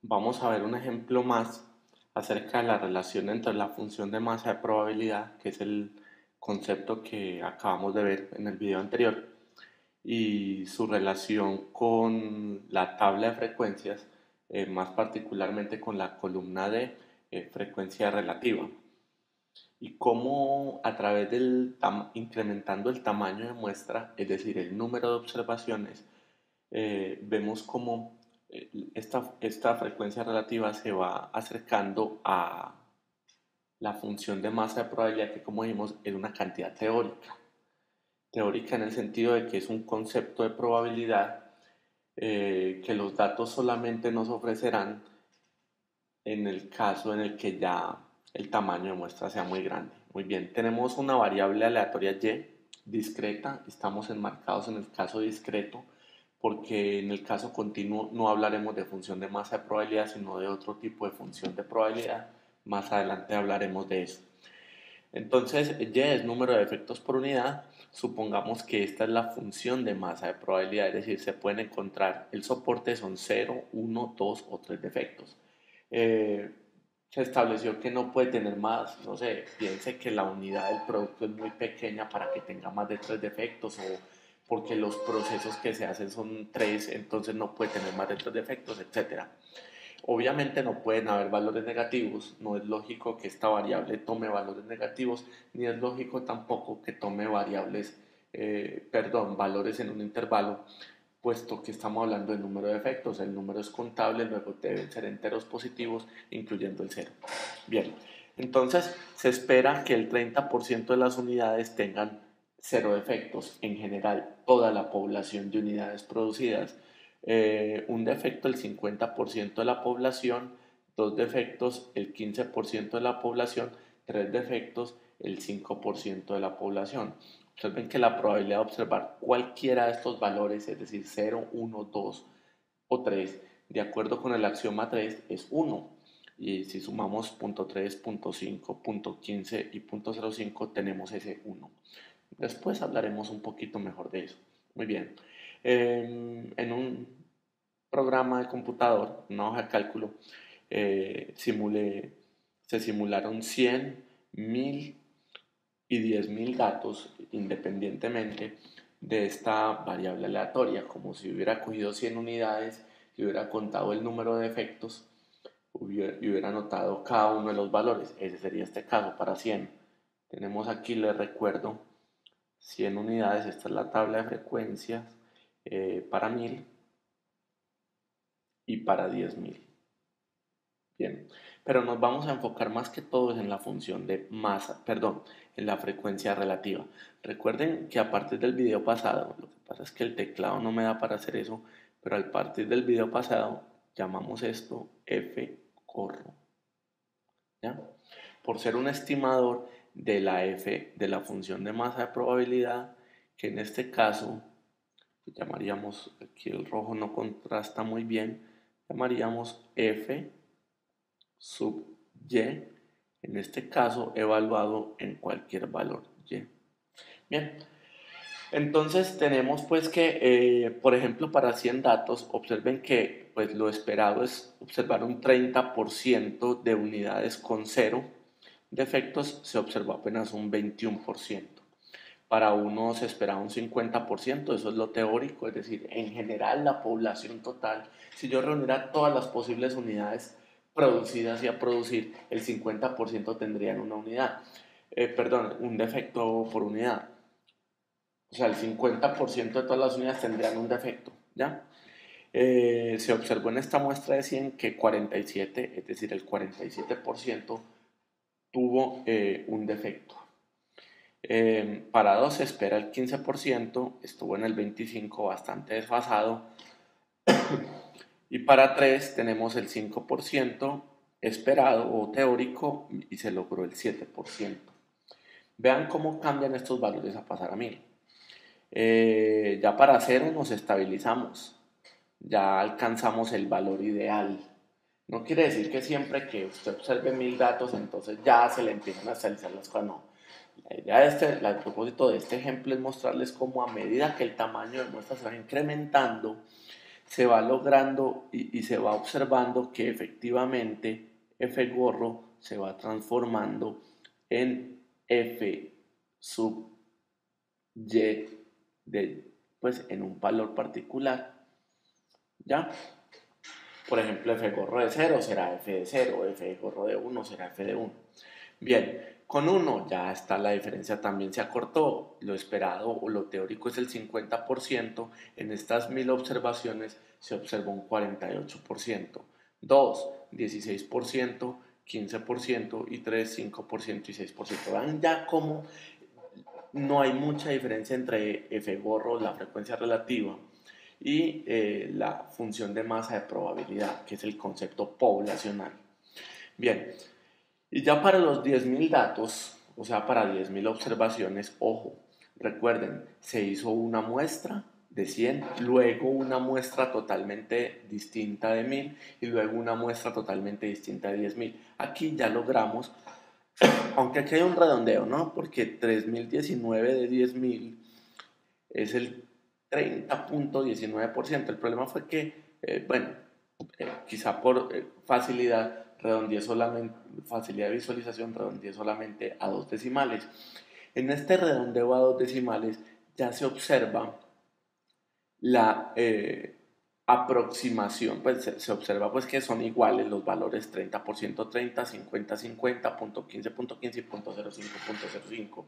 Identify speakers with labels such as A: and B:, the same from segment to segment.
A: Vamos a ver un ejemplo más acerca de la relación entre la función de masa de probabilidad, que es el concepto que acabamos de ver en el video anterior, y su relación con la tabla de frecuencias, más particularmente con la columna de frecuencia relativa, y cómo a través incrementando el tamaño de muestra, es decir, el número de observaciones, vemos cómo esta frecuencia relativa se va acercando a la función de masa de probabilidad que, como dijimos, es una cantidad teórica. Teórica en el sentido de que es un concepto de probabilidad que los datos solamente nos ofrecerán en el caso en el que ya el tamaño de muestra sea muy grande. Muy bien, tenemos una variable aleatoria y discreta, estamos enmarcados en el caso discreto porque en el caso continuo no hablaremos de función de masa de probabilidad, sino de otro tipo de función de probabilidad. Más adelante hablaremos de eso. Entonces, y es número de efectos por unidad. Supongamos que esta es la función de masa de probabilidad, es decir, se pueden encontrar, el soporte son 0, 1, 2 o 3 defectos. Eh, Se estableció que no puede tener más, no sé, piense que la unidad del producto es muy pequeña para que tenga más de 3 defectos, o porque los procesos que se hacen son 3, entonces no puede tener más de 3 defectos, etcétera. Obviamente no pueden haber valores negativos, no es lógico que esta variable tome valores negativos, ni es lógico tampoco que tome valores en un intervalo, puesto que estamos hablando del número de efectos. El número es contable, luego deben ser enteros positivos, incluyendo el cero. Bien, entonces se espera que el 30% de las unidades tengan cero defectos. En general, toda la población de unidades producidas. Un defecto el 50% de la población, dos defectos el 15% de la población, tres defectos el 5% de la población. Observen que la probabilidad de observar cualquiera de estos valores, es decir, 0, 1, 2 o 3, de acuerdo con el axioma 3, es 1. Y si sumamos punto .3, punto .5, punto .15 y punto .05, tenemos ese 1. Después hablaremos un poquito mejor de eso. Muy bien. En un programa de computador, una hoja de cálculo, eh, simulé, se simularon 100, 1000 y 10.000 datos independientemente de esta variable aleatoria, como si hubiera cogido 100 unidades y hubiera contado el número de efectos y hubiera anotado cada uno de los valores. Ese sería este caso para 100. Tenemos aquí, les recuerdo, 100 unidades. Esta es la tabla de frecuencias para 1000 y para 10.000. Bien, pero nos vamos a enfocar más que todo en la función de masa, perdón, en la frecuencia relativa. Recuerden que a partir del video pasado, lo que pasa es que el teclado no me da para hacer eso, pero a partir del video pasado llamamos esto F corro, ¿ya? Por ser un estimador de la F, de la función de masa de probabilidad, que en este caso llamaríamos, aquí el rojo no contrasta muy bien, llamaríamos F sub y, en este caso evaluado en cualquier valor y. Bien, entonces tenemos pues que, por ejemplo, para 100 datos, observen que pues lo esperado es observar un 30% de unidades con cero defectos, se observó apenas un 21%. Para unos se esperaba un 50%, eso es lo teórico, es decir, en general la población total, si yo reuniera todas las posibles unidades producidas y a producir, el 50% tendrían una unidad, perdón, un defecto por unidad. O sea, el 50% de todas las unidades tendrían un defecto, ¿ya? Se observó en esta muestra de 100 que 47, es decir, el 47% tuvo un defecto. Para 2 se espera el 15%, estuvo en el 25%, bastante desfasado. Y para 3 tenemos el 5% esperado o teórico y se logró el 7%. Vean cómo cambian estos valores a pasar a 1000. Ya para 0 nos estabilizamos, ya alcanzamos el valor ideal. No quiere decir que siempre que usted observe 1000 datos, entonces ya se le empiezan a estabilizar las cosas, no. La idea el propósito de este ejemplo es mostrarles cómo a medida que el tamaño de muestra se va incrementando, se va logrando y se va observando que efectivamente F gorro se va transformando en F sub Y pues en un valor particular, ¿ya? Por ejemplo, F gorro de 0 será F de 0, F gorro de 1 será F de 1. Bien, con 1 ya está la diferencia, también se acortó. Lo esperado o lo teórico es el 50%. En estas 1000 observaciones se observó un 48%. 2, 16%, 15% y 3, 5% y 6%. Vean ya cómo no hay mucha diferencia entre F gorro, la frecuencia relativa, y la función de masa de probabilidad, que es el concepto poblacional. Bien, y ya para los 10.000 datos, o sea, para 10.000 observaciones, ojo, recuerden, se hizo una muestra de 100, luego una muestra totalmente distinta de 1000 y luego una muestra totalmente distinta de 10.000. Aquí ya logramos, aunque aquí hay un redondeo, ¿no? Porque 3019 de 10.000 es el 30.19%. El problema fue que, bueno, quizá por facilidad, redondeé solamente, facilidad de visualización, redondeé solamente a 2 decimales. En este redondeo a 2 decimales ya se observa la aproximación, pues se observa pues que son iguales los valores 30%, 30, 50, 50, punto 15, punto 15 y punto 05, punto 05.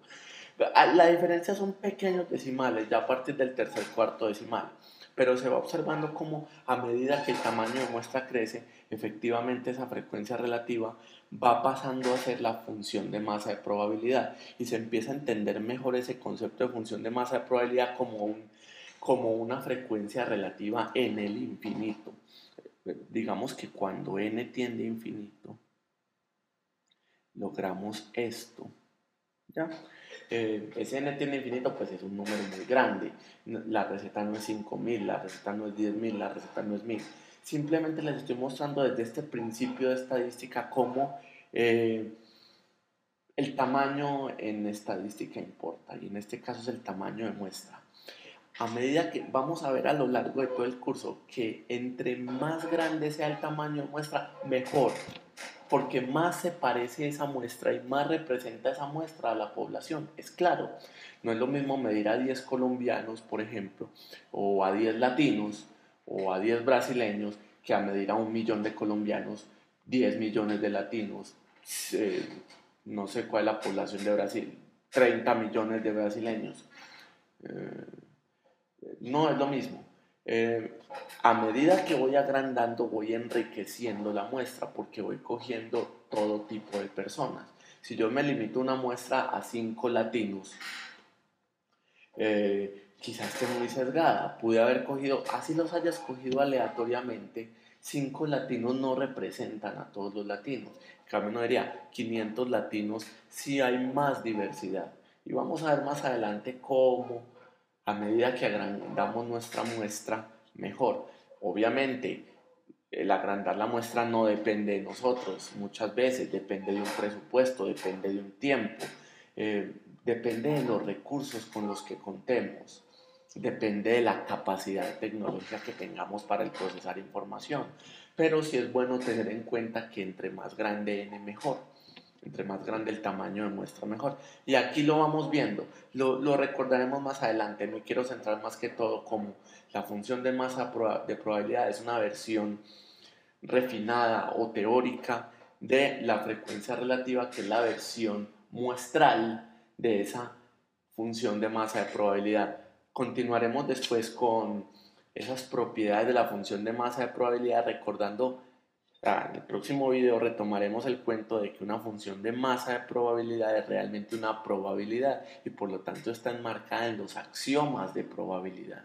A: La diferencia son pequeños decimales, ya a partir del tercer cuarto decimal, pero se va observando como a medida que el tamaño de muestra crece, efectivamente esa frecuencia relativa va pasando a ser la función de masa de probabilidad y se empieza a entender mejor ese concepto de función de masa de probabilidad como una frecuencia relativa en el infinito. Digamos que cuando n tiende a infinito, logramos esto. ¿Ya? Ese n tiende a infinito, pues es un número muy grande. La receta no es 5000, la receta no es 10.000, la receta no es 1000. Simplemente les estoy mostrando desde este principio de estadística cómo el tamaño en estadística importa, y en este caso es el tamaño de muestra. A medida que vamos a ver a lo largo de todo el curso que entre más grande sea el tamaño de muestra, mejor, porque más se parece esa muestra y más representa esa muestra a la población. Es claro, no es lo mismo medir a 10 colombianos, por ejemplo, o a 10 latinos, o a 10 brasileños, que a medir a 1.000.000 de colombianos, 10 millones de latinos, eh, no sé cuál es la población de Brasil, 30 millones de brasileños. Eh, no es lo mismo. A medida que voy agrandando, voy enriqueciendo la muestra porque voy cogiendo todo tipo de personas. Si yo me limito una muestra a 5 latinos, quizás esté muy sesgada. Pude haber cogido, así los hayas cogido aleatoriamente, 5 latinos no representan a todos los latinos. En cambio, no diría 500 latinos, si hay más diversidad. Y vamos a ver más adelante cómo, a medida que agrandamos nuestra muestra, mejor. Obviamente, el agrandar la muestra no depende de nosotros, muchas veces depende de un presupuesto, depende de un tiempo, depende de los recursos con los que contemos, depende de la capacidad tecnológica que tengamos para el procesar información, pero sí es bueno tener en cuenta que entre más grande n mejor. Entre más grande el tamaño de muestra, mejor. Y aquí lo vamos viendo, lo recordaremos más adelante. Me quiero centrar más que todo como la función de masa de probabilidad es una versión refinada o teórica de la frecuencia relativa, que es la versión muestral de esa función de masa de probabilidad. Continuaremos después con esas propiedades de la función de masa de probabilidad, recordando. En el próximo video retomaremos el cuento de que una función de masa de probabilidad es realmente una probabilidad y por lo tanto está enmarcada en los axiomas de probabilidad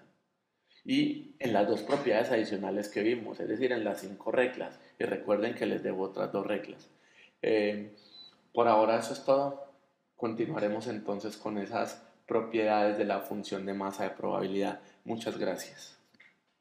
A: y en las dos propiedades adicionales que vimos, es decir, en las 5 reglas. Y recuerden que les debo otras 2 reglas. Por ahora eso es todo. Continuaremos entonces con esas propiedades de la función de masa de probabilidad. Muchas gracias.